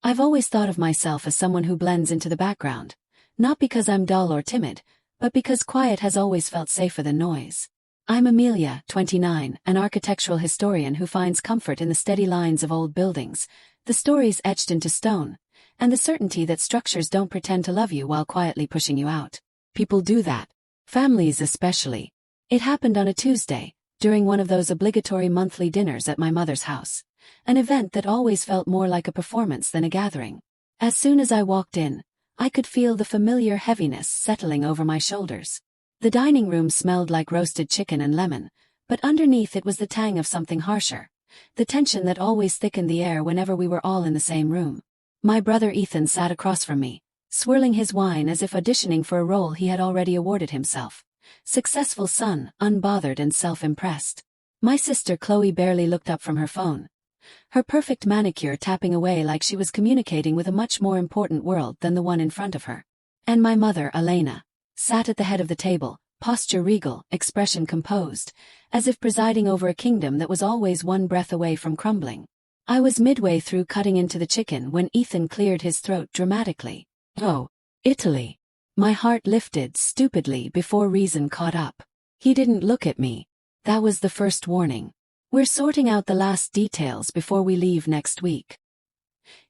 I've always thought of myself as someone who blends into the background, not because I'm dull or timid, but because quiet has always felt safer than noise. I'm Amelia, 29, an architectural historian who finds comfort in the steady lines of old buildings, the stories etched into stone, and the certainty that structures don't pretend to love you while quietly pushing you out. People do that. Families especially. It happened on a Tuesday, during one of those obligatory monthly dinners at my mother's house, an event that always felt more like a performance than a gathering. As soon as I walked in, I could feel the familiar heaviness settling over my shoulders. The dining room smelled like roasted chicken and lemon, but underneath it was the tang of something harsher, the tension that always thickened the air whenever we were all in the same room. My brother Ethan sat across from me, swirling his wine as if auditioning for a role he had already awarded himself. Successful son, unbothered and self-impressed. My sister Chloe barely looked up from her phone, her perfect manicure tapping away like she was communicating with a much more important world than the one in front of her. And my mother, Elena, sat at the head of the table, posture regal, expression composed, as if presiding over a kingdom that was always one breath away from crumbling. I was midway through cutting into the chicken when Ethan cleared his throat dramatically. "Oh, Italy." My heart lifted stupidly before reason caught up. He didn't look at me. That was the first warning. "We're sorting out the last details before we leave next week."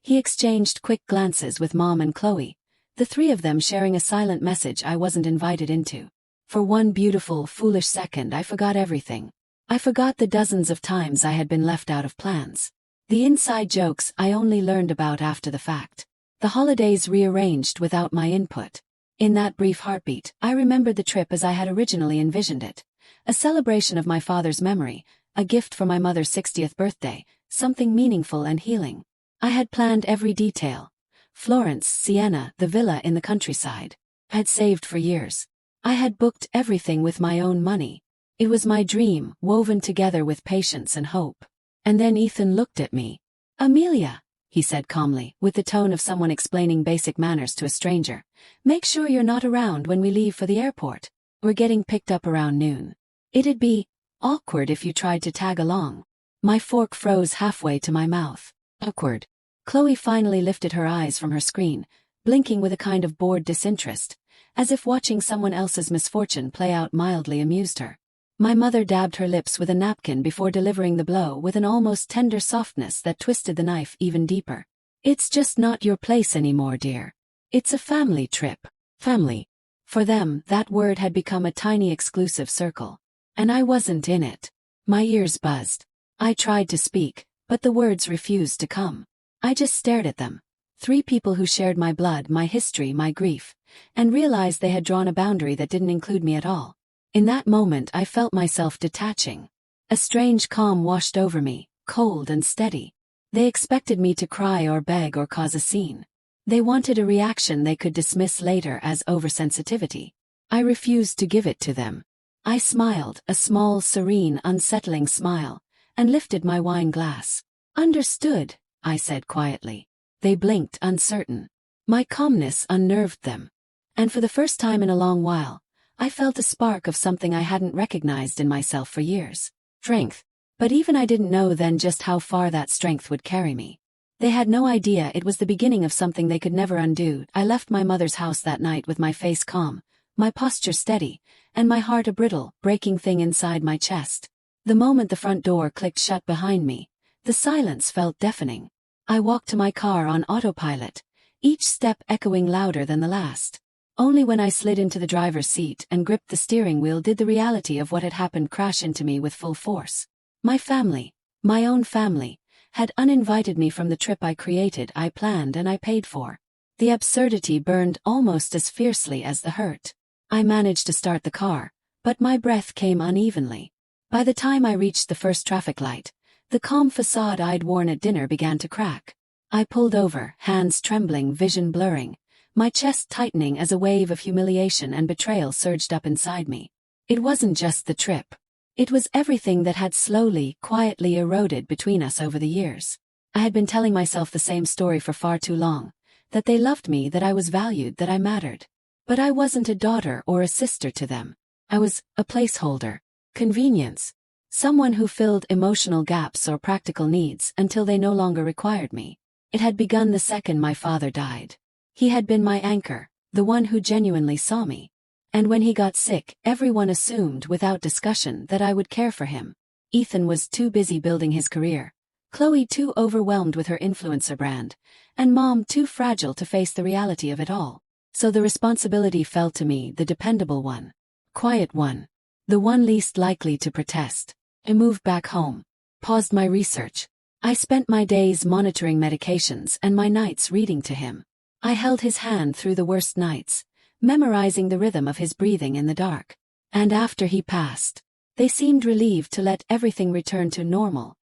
He exchanged quick glances with Mom and Chloe, the three of them sharing a silent message I wasn't invited into. For one beautiful, foolish second I forgot everything. I forgot the dozens of times I had been left out of plans. The inside jokes I only learned about after the fact. The holidays rearranged without my input. In that brief heartbeat, I remembered the trip as I had originally envisioned it. A celebration of my father's memory, a gift for my mother's 60th birthday, something meaningful and healing. I had planned every detail. Florence, Siena, the villa in the countryside. I had saved for years. I had booked everything with my own money. It was my dream, woven together with patience and hope. And then Ethan looked at me. "Amelia," he said calmly, with the tone of someone explaining basic manners to a stranger, "make sure you're not around when we leave for the airport. We're getting picked up around noon. It'd be awkward if you tried to tag along." My fork froze halfway to my mouth. Awkward. Chloe finally lifted her eyes from her screen, blinking with a kind of bored disinterest, as if watching someone else's misfortune play out mildly amused her. My mother dabbed her lips with a napkin before delivering the blow with an almost tender softness that twisted the knife even deeper. "It's just not your place anymore, dear. It's a family trip." Family. For them, that word had become a tiny exclusive circle. And I wasn't in it. My ears buzzed. I tried to speak, but the words refused to come. I just stared at them. Three people who shared my blood, my history, my grief, and realized they had drawn a boundary that didn't include me at all. In that moment I felt myself detaching. A strange calm washed over me, cold and steady. They expected me to cry or beg or cause a scene. They wanted a reaction they could dismiss later as oversensitivity. I refused to give it to them. I smiled, a small, serene, unsettling smile, and lifted my wine glass. "Understood," I said quietly. They blinked, uncertain. My calmness unnerved them. And for the first time in a long while, I felt a spark of something I hadn't recognized in myself for years. Strength. But even I didn't know then just how far that strength would carry me. They had no idea it was the beginning of something they could never undo. I left my mother's house that night with my face calm, my posture steady, and my heart a brittle, breaking thing inside my chest. The moment the front door clicked shut behind me, the silence felt deafening. I walked to my car on autopilot, each step echoing louder than the last. Only when I slid into the driver's seat and gripped the steering wheel did the reality of what had happened crash into me with full force. My family, my own family, had uninvited me from the trip I created, I planned and I paid for. The absurdity burned almost as fiercely as the hurt. I managed to start the car, but my breath came unevenly. By the time I reached the first traffic light, the calm facade I'd worn at dinner began to crack. I pulled over, hands trembling, vision blurring, my chest tightening as a wave of humiliation and betrayal surged up inside me. It wasn't just the trip. It was everything that had slowly, quietly eroded between us over the years. I had been telling myself the same story for far too long, that they loved me, that I was valued, that I mattered. But I wasn't a daughter or a sister to them. I was a placeholder. Convenience. Someone who filled emotional gaps or practical needs until they no longer required me. It had begun the second my father died. He had been my anchor, the one who genuinely saw me. And when he got sick, everyone assumed without discussion that I would care for him. Ethan was too busy building his career, Chloe too overwhelmed with her influencer brand, and Mom too fragile to face the reality of it all. So the responsibility fell to me, the dependable one. Quiet one. The one least likely to protest. I moved back home. Paused my research. I spent my days monitoring medications and my nights reading to him. I held his hand through the worst nights, memorizing the rhythm of his breathing in the dark. And after he passed, they seemed relieved to let everything return to normal.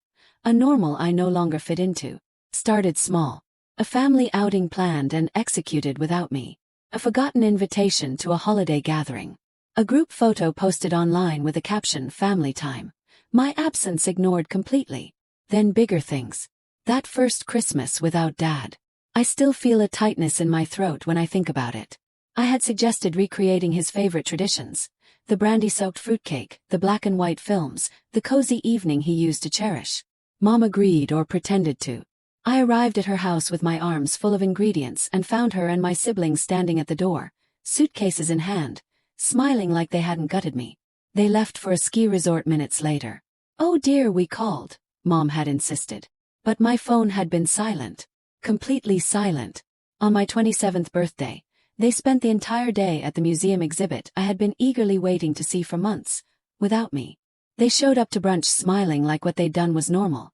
A normal I no longer fit into. Started small. A family outing planned and executed without me. A forgotten invitation to a holiday gathering. A group photo posted online with the caption "Family Time." My absence ignored completely. Then bigger things. That first Christmas without Dad. I still feel a tightness in my throat when I think about it. I had suggested recreating his favorite traditions. The brandy-soaked fruitcake, the black and white films, the cozy evening he used to cherish. Mom agreed or pretended to. I arrived at her house with my arms full of ingredients and found her and my siblings standing at the door, suitcases in hand, smiling like they hadn't gutted me. They left for a ski resort minutes later. "Oh dear," we called, Mom had insisted. But my phone had been silent. Completely silent. On my 27th birthday, they spent the entire day at the museum exhibit I had been eagerly waiting to see for months, without me. They showed up to brunch smiling like what they'd done was normal,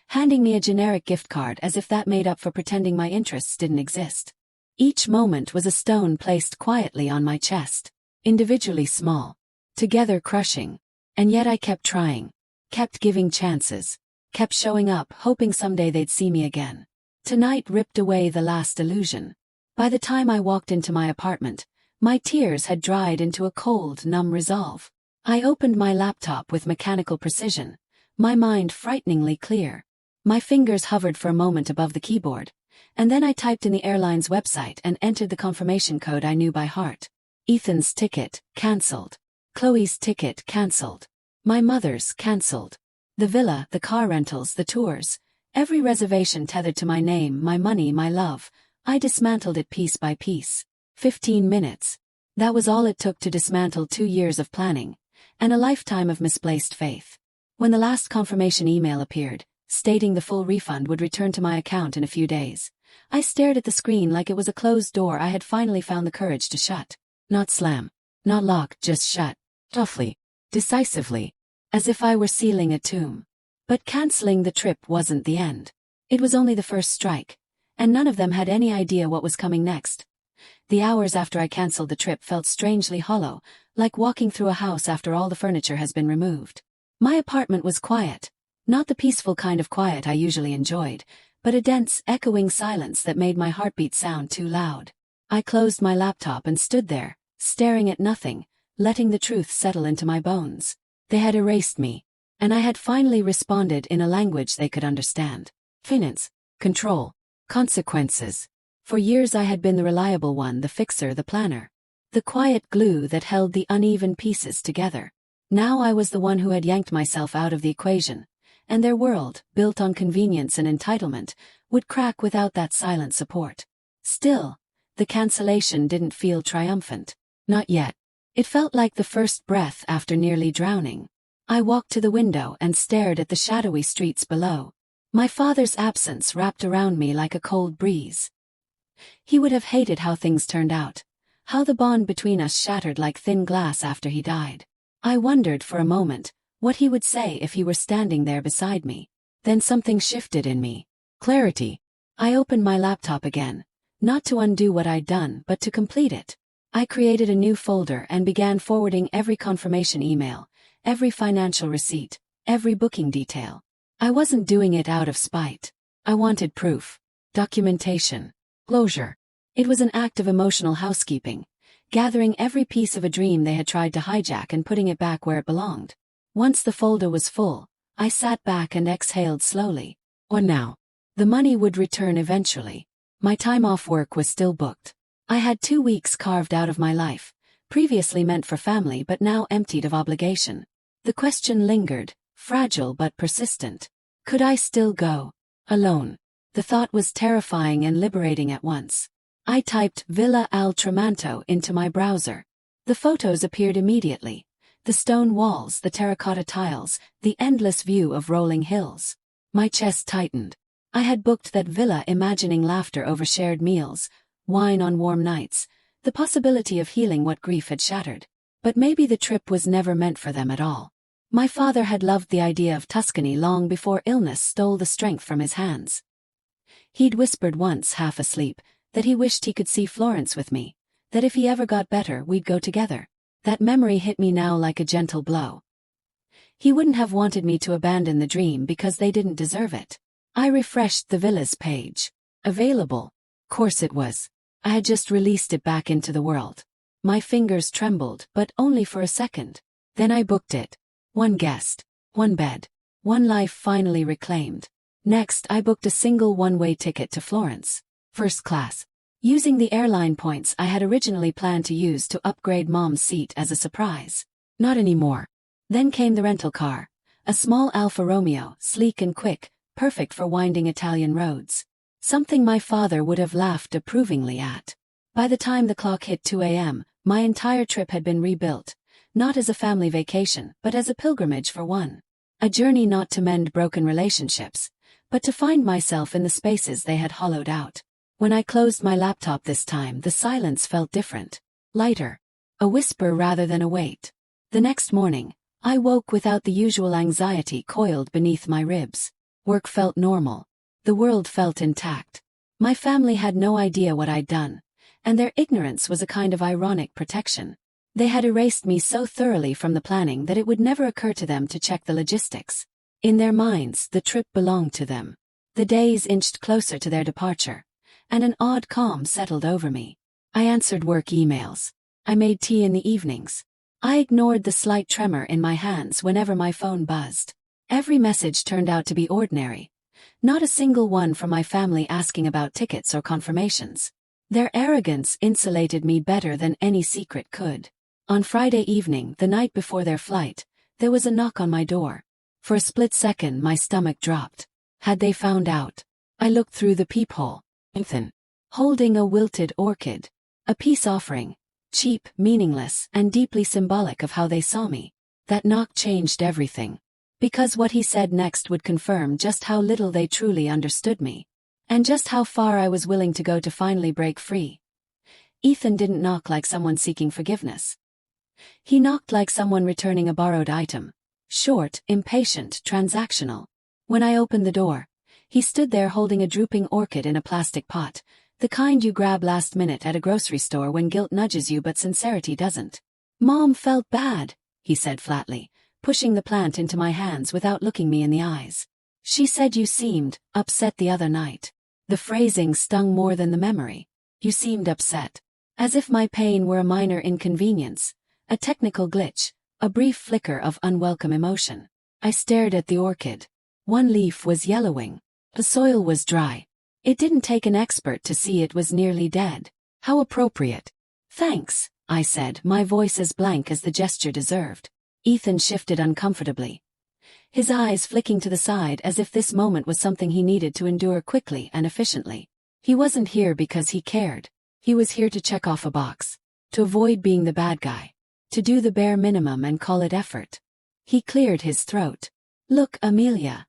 handing me a generic gift card as if that made up for pretending my interests didn't exist. Each moment was a stone placed quietly on my chest, individually small, together crushing. And yet I kept trying, kept giving chances, kept showing up hoping someday they'd see me again. Tonight ripped away the last illusion. By the time I walked into my apartment, my tears had dried into a cold, numb resolve. I opened my laptop with mechanical precision, my mind frighteningly clear. My fingers hovered for a moment above the keyboard, and then I typed in the airline's website and entered the confirmation code I knew by heart. Ethan's ticket, cancelled. Chloe's ticket, cancelled. My mother's, cancelled. The villa, the car rentals, the tours, every reservation tethered to my name, my money, my love. I dismantled it piece by piece. 15 minutes. That was all it took to dismantle 2 years of planning, and a lifetime of misplaced faith. When the last confirmation email appeared, stating the full refund would return to my account in a few days, I stared at the screen like it was a closed door I had finally found the courage to shut. Not slam. Not lock, just shut. Toughly. Decisively. As if I were sealing a tomb. But canceling the trip wasn't the end. It was only the first strike, and none of them had any idea what was coming next. The hours after I canceled the trip felt strangely hollow, like walking through a house after all the furniture has been removed. My apartment was quiet. Not the peaceful kind of quiet I usually enjoyed, but a dense, echoing silence that made my heartbeat sound too loud. I closed my laptop and stood there, staring at nothing, letting the truth settle into my bones. They had erased me, and I had finally responded in a language they could understand. Finance, control, consequences. For years I had been the reliable one, the fixer, the planner. The quiet glue that held the uneven pieces together. Now I was the one who had yanked myself out of the equation, and their world, built on convenience and entitlement, would crack without that silent support. Still, the cancellation didn't feel triumphant. Not yet. It felt like the first breath after nearly drowning. I walked to the window and stared at the shadowy streets below. My father's absence wrapped around me like a cold breeze. He would have hated how things turned out, how the bond between us shattered like thin glass after he died. I wondered for a moment what he would say if he were standing there beside me. Then something shifted in me. Clarity. I opened my laptop again, not to undo what I'd done but to complete it. I created a new folder and began forwarding every confirmation email, every financial receipt, every booking detail. I wasn't doing it out of spite. I wanted proof, documentation, closure. It was an act of emotional housekeeping, gathering every piece of a dream they had tried to hijack and putting it back where it belonged. Once the folder was full, I sat back and exhaled slowly. Or now. The money would return eventually. My time off work was still booked. I had 2 weeks carved out of my life, previously meant for family but now emptied of obligation. The question lingered, fragile but persistent. Could I still go? Alone. The thought was terrifying and liberating at once. I typed Villa al Tramonto into my browser. The photos appeared immediately. The stone walls, the terracotta tiles, the endless view of rolling hills. My chest tightened. I had booked that villa imagining laughter over shared meals, wine on warm nights, the possibility of healing what grief had shattered. But maybe the trip was never meant for them at all. My father had loved the idea of Tuscany long before illness stole the strength from his hands. He'd whispered once, half asleep, that he wished he could see Florence with me, that if he ever got better we'd go together. That memory hit me now like a gentle blow. He wouldn't have wanted me to abandon the dream because they didn't deserve it. I refreshed the villa's page. Available. Course it was. I had just released it back into the world. My fingers trembled, but only for a second. Then I booked it. One guest. One bed. One life finally reclaimed. Next, I booked a single one-way ticket to Florence. First class. Using the airline points I had originally planned to use to upgrade Mom's seat as a surprise. Not anymore. Then came the rental car. A small Alfa Romeo, sleek and quick, perfect for winding Italian roads. Something my father would have laughed approvingly at. By the time the clock hit 2 a.m., my entire trip had been rebuilt, not as a family vacation, but as a pilgrimage for one. A journey not to mend broken relationships, but to find myself in the spaces they had hollowed out. When I closed my laptop this time, the silence felt different. Lighter. A whisper rather than a weight. The next morning, I woke without the usual anxiety coiled beneath my ribs. Work felt normal. The world felt intact. My family had no idea what I'd done, and their ignorance was a kind of ironic protection. They had erased me so thoroughly from the planning that it would never occur to them to check the logistics. In their minds, the trip belonged to them. The days inched closer to their departure, and an odd calm settled over me. I answered work emails. I made tea in the evenings. I ignored the slight tremor in my hands whenever my phone buzzed. Every message turned out to be ordinary. Not a single one from my family asking about tickets or confirmations. Their arrogance insulated me better than any secret could. On Friday evening, the night before their flight, there was a knock on my door. For a split second my stomach dropped. Had they found out? I looked through the peephole. Ethan, holding a wilted orchid. A peace offering. Cheap, meaningless, and deeply symbolic of how they saw me. That knock changed everything. Because what he said next would confirm just how little they truly understood me. And just how far I was willing to go to finally break free. Ethan didn't knock like someone seeking forgiveness. He knocked like someone returning a borrowed item. Short, impatient, transactional. When I opened the door, he stood there holding a drooping orchid in a plastic pot, the kind you grab last minute at a grocery store when guilt nudges you but sincerity doesn't. "Mom felt bad," he said flatly, pushing the plant into my hands without looking me in the eyes. "She said you seemed upset the other night." The phrasing stung more than the memory. You seemed upset. As if my pain were a minor inconvenience, a technical glitch, a brief flicker of unwelcome emotion. I stared at the orchid. One leaf was yellowing. The soil was dry. It didn't take an expert to see it was nearly dead. How appropriate. "Thanks," I said, my voice as blank as the gesture deserved. Ethan shifted uncomfortably. His eyes flicking to the side as if this moment was something he needed to endure quickly and efficiently. He wasn't here because he cared. He was here to check off a box. To avoid being the bad guy. To do the bare minimum and call it effort. He cleared his throat. "Look, Amelia.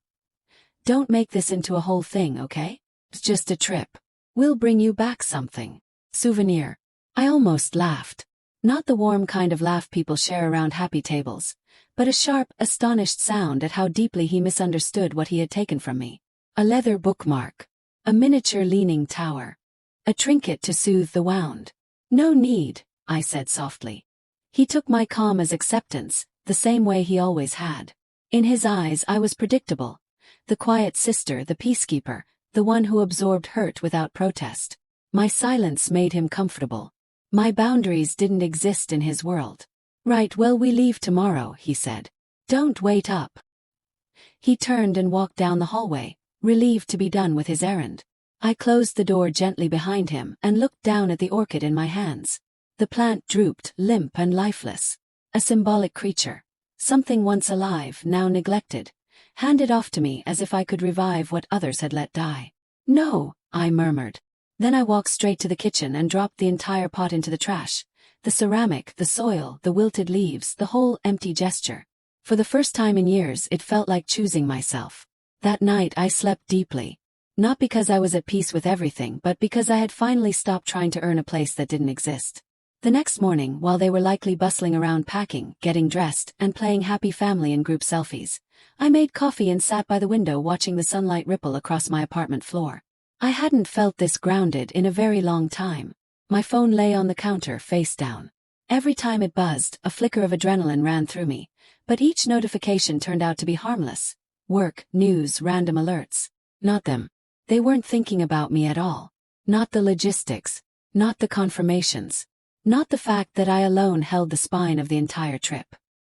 Don't make this into a whole thing, okay? It's just a trip. We'll bring you back something. Souvenir." I almost laughed. Not the warm kind of laugh people share around happy tables, but a sharp, astonished sound at how deeply he misunderstood what he had taken from me. A leather bookmark. A miniature leaning tower. A trinket to soothe the wound. "No need," I said softly. He took my calm as acceptance, the same way he always had. In his eyes I was predictable. The quiet sister, the peacekeeper, the one who absorbed hurt without protest. My silence made him comfortable. My boundaries didn't exist in his world. "Right, well, we leave tomorrow," he said. "Don't wait up." He turned and walked down the hallway, relieved to be done with his errand. I closed the door gently behind him and looked down at the orchid in my hands. The plant drooped, limp and lifeless. A symbolic creature. Something once alive, now neglected. Handed off to me as if I could revive what others had let die. No, I murmured. Then I walked straight to the kitchen and dropped the entire pot into the trash. The ceramic, the soil, the wilted leaves, the whole empty gesture. For the first time in years, it felt like choosing myself. That night I slept deeply. Not because I was at peace with everything, but because I had finally stopped trying to earn a place that didn't exist. The next morning, while they were likely bustling around packing, getting dressed, and playing happy family in group selfies, I made coffee and sat by the window watching the sunlight ripple across my apartment floor. I hadn't felt this grounded in a very long time. My phone lay on the counter face down. Every time it buzzed, a flicker of adrenaline ran through me, but each notification turned out to be harmless. Work, news, random alerts. Not them. They weren't thinking about me at all. Not the logistics. Not the confirmations. Not the fact that I alone held the spine of the entire trip.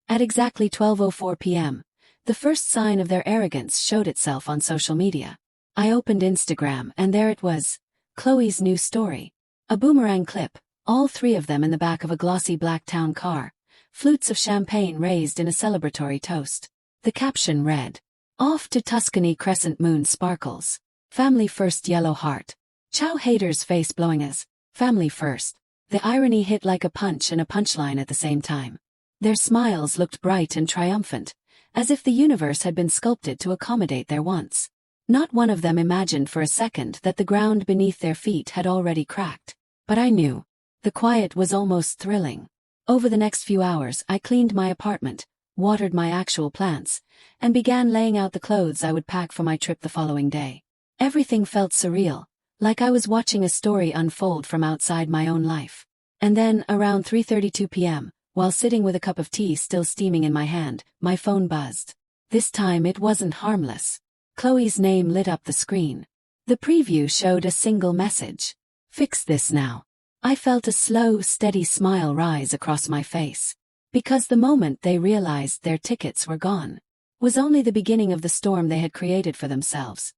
At exactly 12:04 p.m., the first sign of their arrogance showed itself on social media. I opened Instagram and there it was. Chloe's new story. A boomerang clip, all three of them in the back of a glossy black town car, flutes of champagne raised in a celebratory toast. The caption read, "Off to Tuscany, crescent moon sparkles. Family first, yellow heart." Ciao haters face blowing as, family first. The irony hit like a punch and a punchline at the same time. Their smiles looked bright and triumphant, as if the universe had been sculpted to accommodate their wants. Not one of them imagined for a second that the ground beneath their feet had already cracked. But I knew. The quiet was almost thrilling. Over the next few hours I cleaned my apartment, watered my actual plants, and began laying out the clothes I would pack for my trip the following day. Everything felt surreal, like I was watching a story unfold from outside my own life. And then, around 3:32 p.m., while sitting with a cup of tea still steaming in my hand, my phone buzzed. This time it wasn't harmless. Chloe's name lit up the screen. The preview showed a single message. "Fix this now." I felt a slow, steady smile rise across my face. Because the moment they realized their tickets were gone was only the beginning of the storm they had created for themselves.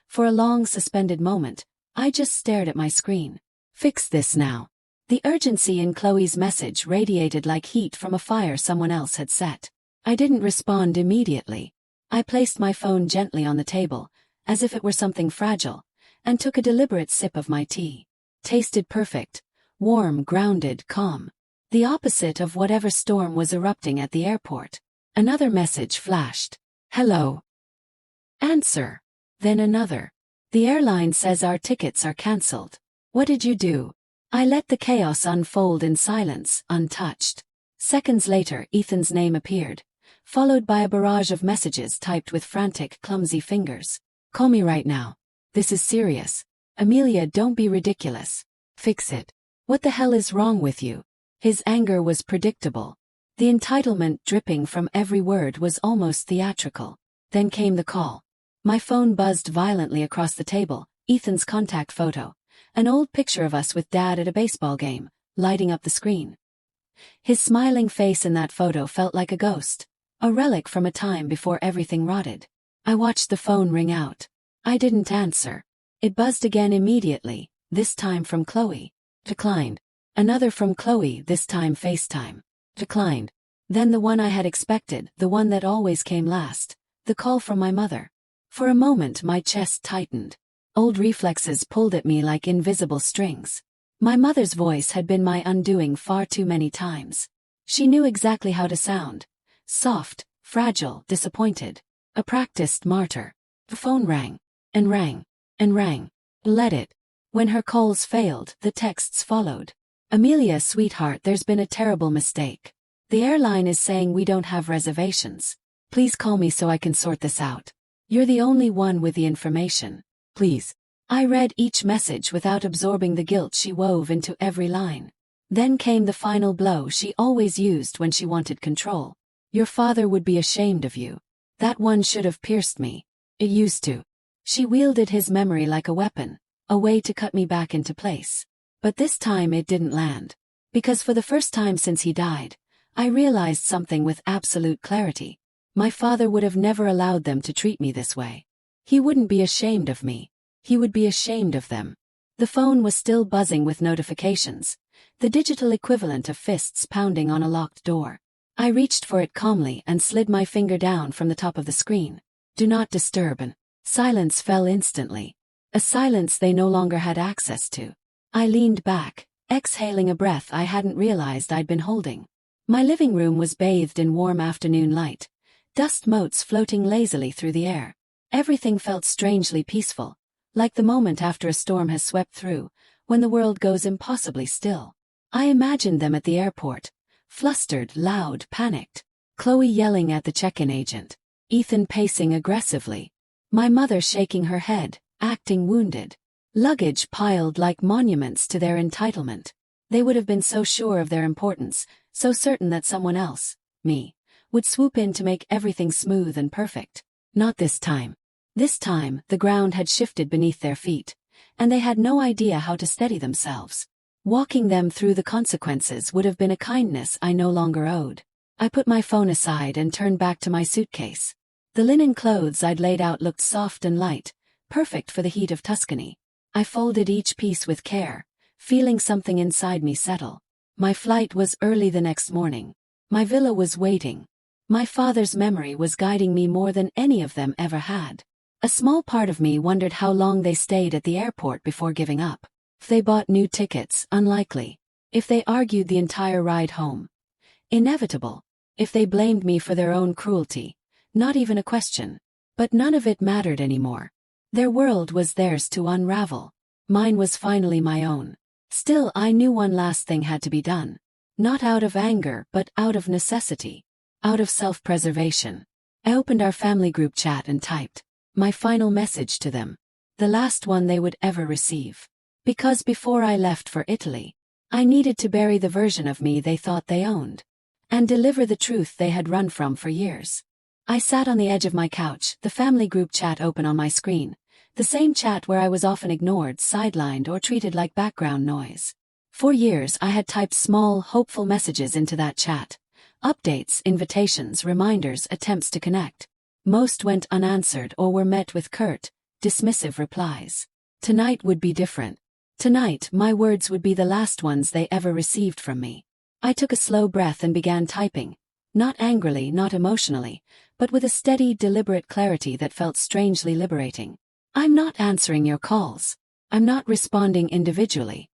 For a long suspended moment, I just stared at my screen. Fix this now. The urgency in Chloe's message radiated like heat from a fire someone else had set. I didn't respond immediately. I placed my phone gently on the table, as if it were something fragile, and took a deliberate sip of my tea. Tasted perfect. Warm, grounded, calm. The opposite of whatever storm was erupting at the airport. Another message flashed. "Hello." Answer. Then another. "The airline says our tickets are cancelled. What did you do?" I let the chaos unfold in silence, untouched. Seconds later, Ethan's name appeared, followed by a barrage of messages typed with frantic, clumsy fingers. "Call me right now. This is serious. Amelia, don't be ridiculous. Fix it. What the hell is wrong with you?" His anger was predictable. The entitlement dripping from every word was almost theatrical. Then came the call. My phone buzzed violently across the table, Ethan's contact photo. An old picture of us with Dad at a baseball game, lighting up the screen. His smiling face in that photo felt like a ghost, a relic from a time before everything rotted. I watched the phone ring out. I didn't answer. It buzzed again immediately, this time from Chloe. Declined. Another from Chloe, this time FaceTime. Declined. Then the one I had expected, the one that always came last, the call from my mother. For a moment my chest tightened. Old reflexes pulled at me like invisible strings. My mother's voice had been my undoing far too many times. She knew exactly how to sound. Soft, fragile, disappointed. A practiced martyr. The phone rang. And rang. And rang. Let it. When her calls failed, the texts followed. "Amelia, sweetheart, there's been a terrible mistake. The airline is saying we don't have reservations. Please call me so I can sort this out. You're the only one with the information. Please." I read each message without absorbing the guilt she wove into every line. Then came the final blow she always used when she wanted control. "Your father would be ashamed of you." That one should have pierced me. It used to. She wielded his memory like a weapon, a way to cut me back into place. But this time it didn't land. Because for the first time since he died, I realized something with absolute clarity. My father would have never allowed them to treat me this way. He wouldn't be ashamed of me. He would be ashamed of them. The phone was still buzzing with notifications, the digital equivalent of fists pounding on a locked door. I reached for it calmly and slid my finger down from the top of the screen. "Do not disturb," and silence fell instantly. a silence they no longer had access to. I leaned back, exhaling a breath I hadn't realized I'd been holding. My living room was bathed in warm afternoon light, dust motes floating lazily through the air. Everything felt strangely peaceful, like the moment after a storm has swept through, when the world goes impossibly still. I imagined them at the airport, flustered, loud, panicked. Chloe yelling at the check-in agent, Ethan pacing aggressively, my mother shaking her head, acting wounded. Luggage piled like monuments to their entitlement. They would have been so sure of their importance, so certain that someone else, me, would swoop in to make everything smooth and perfect. Not this time. This time, the ground had shifted beneath their feet, and they had no idea how to steady themselves. Walking them through the consequences would have been a kindness I no longer owed. I put my phone aside and turned back to my suitcase. The linen clothes I'd laid out looked soft and light, perfect for the heat of Tuscany. I folded each piece with care, feeling something inside me settle. My flight was early the next morning. My villa was waiting. My father's memory was guiding me more than any of them ever had. A small part of me wondered how long they stayed at the airport before giving up. If they bought new tickets, unlikely. If they argued the entire ride home, inevitable. If they blamed me for their own cruelty, not even a question. But none of it mattered anymore. Their world was theirs to unravel. Mine was finally my own. Still, I knew one last thing had to be done. Not out of anger, but out of necessity. Out of self-preservation. I opened our family group chat and typed my final message to them. The last one they would ever receive. Because before I left for Italy, I needed to bury the version of me they thought they owned. And deliver the truth they had run from for years. I sat on the edge of my couch, the family group chat open on my screen. The same chat where I was often ignored, sidelined, or treated like background noise. For years I had typed small, hopeful messages into that chat. Updates, invitations, reminders, attempts to connect. Most went unanswered or were met with curt, dismissive replies. Tonight would be different. Tonight, my words would be the last ones they ever received from me. I took a slow breath and began typing. Not angrily, not emotionally, but with a steady, deliberate clarity that felt strangely liberating. I'm not answering your calls. I'm not responding individually.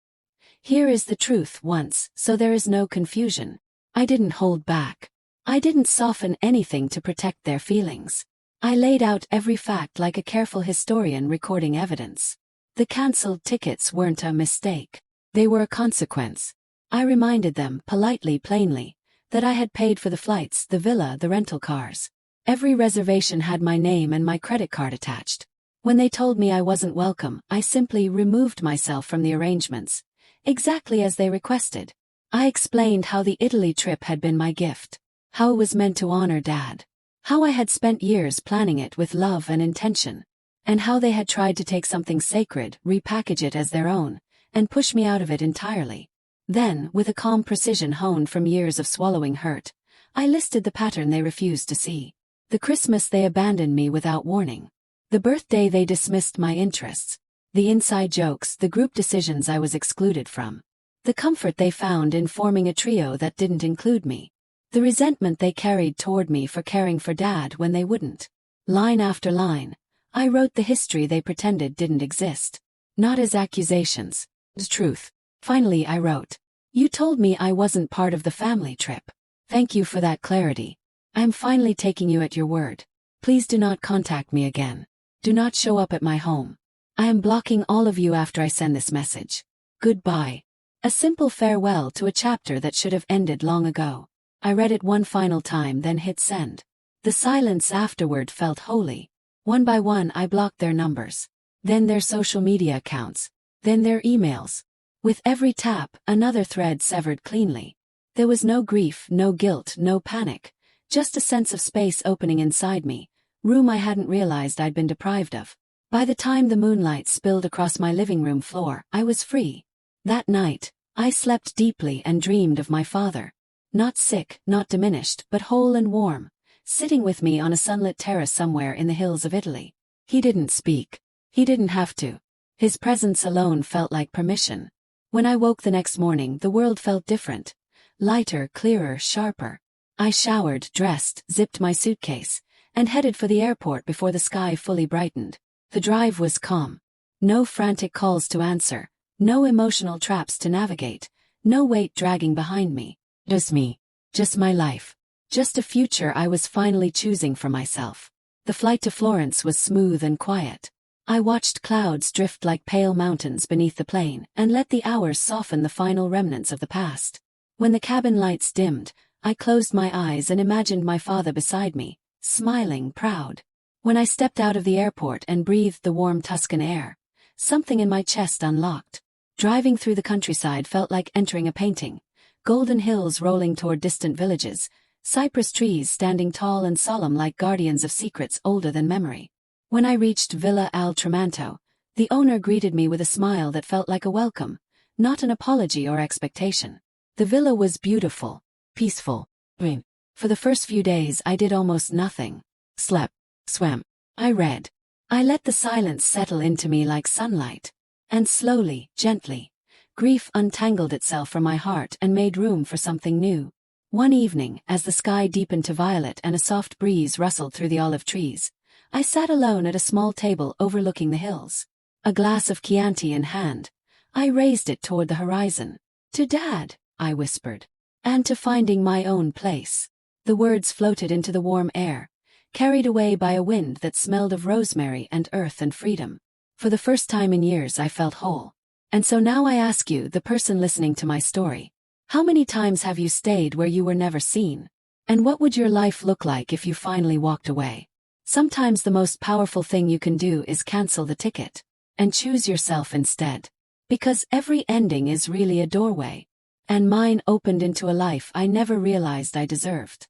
Here is the truth once, so there is no confusion. I didn't hold back. I didn't soften anything to protect their feelings. I laid out every fact like a careful historian recording evidence. The cancelled tickets weren't a mistake. They were a consequence. I reminded them, politely, plainly, that I had paid for the flights, the villa, the rental cars. Every reservation had my name and my credit card attached. When they told me I wasn't welcome, I simply removed myself from the arrangements, exactly as they requested. I explained how the Italy trip had been my gift, how it was meant to honor Dad, how I had spent years planning it with love and intention, and how they had tried to take something sacred, repackage it as their own, and push me out of it entirely. Then, with a calm precision honed from years of swallowing hurt, I listed the pattern they refused to see. The Christmas they abandoned me without warning. The birthday they dismissed my interests. The inside jokes, the group decisions I was excluded from. The comfort they found in forming a trio that didn't include me. The resentment they carried toward me for caring for Dad when they wouldn't. Line after line, I wrote the history they pretended didn't exist. Not as accusations, as truth. Finally I wrote, "You told me I wasn't part of the family trip. Thank you for that clarity. I am finally taking you at your word. Please do not contact me again. Do not show up at my home. I am blocking all of you after I send this message. Goodbye." A simple farewell to a chapter that should have ended long ago. I read it one final time, then hit send. The silence afterward felt holy. One by one I blocked their numbers. Then their social media accounts. Then their emails. With every tap, another thread severed cleanly. There was no grief, no guilt, no panic. Just a sense of space opening inside me. Room I hadn't realized I'd been deprived of. By the time the moonlight spilled across my living room floor, I was free. That night, I slept deeply and dreamed of my father. Not sick, not diminished, but whole and warm, sitting with me on a sunlit terrace somewhere in the hills of Italy. He didn't speak. He didn't have to. His presence alone felt like permission. When I woke the next morning, the world felt different. Lighter, clearer, sharper. I showered, dressed, zipped my suitcase, and headed for the airport before the sky fully brightened. The drive was calm. No frantic calls to answer, no emotional traps to navigate, no weight dragging behind me. Just me. Just my life. Just a future I was finally choosing for myself. The flight to Florence was smooth and quiet. I watched clouds drift like pale mountains beneath the plane and let the hours soften the final remnants of the past. When the cabin lights dimmed, I closed my eyes and imagined my father beside me, smiling, proud. When I stepped out of the airport and breathed the warm Tuscan air, something in my chest unlocked. Driving through the countryside felt like entering a painting. Golden hills rolling toward distant villages, cypress trees standing tall and solemn like guardians of secrets older than memory. When I reached Villa al Tramonto, the owner greeted me with a smile that felt like a welcome, not an apology or expectation. The villa was beautiful, peaceful. For the first few days I did almost nothing. Slept, swam. I read. I let the silence settle into me like sunlight. And slowly, gently, grief untangled itself from my heart and made room for something new. One evening, as the sky deepened to violet and a soft breeze rustled through the olive trees, I sat alone at a small table overlooking the hills. A glass of Chianti in hand, I raised it toward the horizon. "To Dad," I whispered. "And to finding my own place." The words floated into the warm air, carried away by a wind that smelled of rosemary and earth and freedom. For the first time in years I felt whole. And so now I ask you, the person listening to my story, how many times have you stayed where you were never seen? And what would your life look like if you finally walked away? Sometimes the most powerful thing you can do is cancel the ticket and choose yourself instead. Because every ending is really a doorway. And mine opened into a life I never realized I deserved.